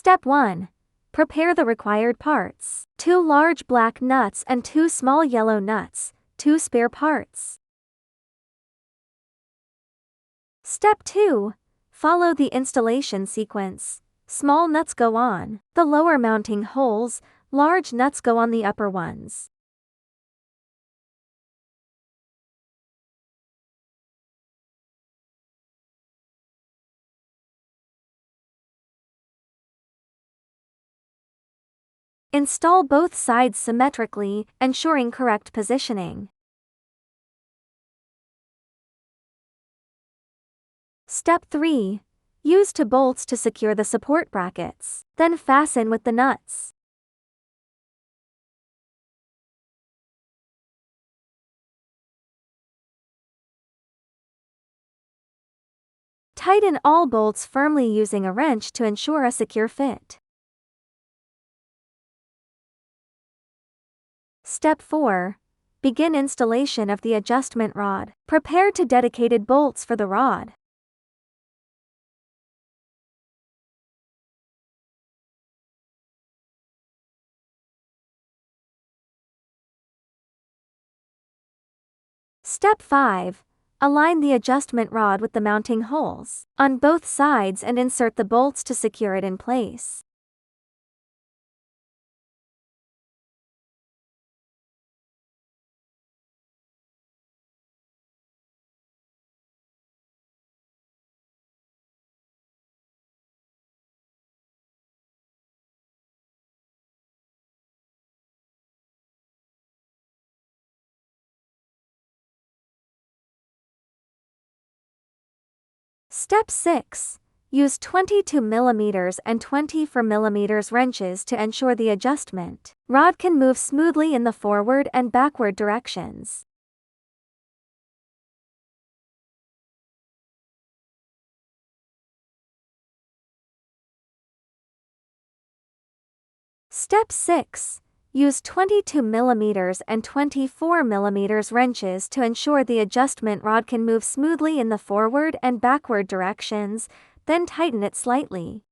Step 1. Prepare the required parts. 2 large black nuts and 2 small yellow nuts, 2 spare parts. Step 2. Follow the installation sequence. Small nuts go on the lower mounting holes, large nuts go on the upper ones. Install both sides symmetrically, ensuring correct positioning. Step 3. Use 2 bolts to secure the support brackets, then fasten with the nuts. Tighten all bolts firmly using a wrench to ensure a secure fit. Step 4. Begin installation of the adjustment rod. Prepare 2 dedicated bolts for the rod. Step 5. Align the adjustment rod with the mounting holes on both sides and insert the bolts to secure it in place. Step 6. Use 22 mm and 24 mm wrenches to ensure the adjustment rod can move smoothly in the forward and backward directions. Step 6. Use 22 mm and 24 mm wrenches to ensure the adjustment rod can move smoothly in the forward and backward directions, then tighten it slightly.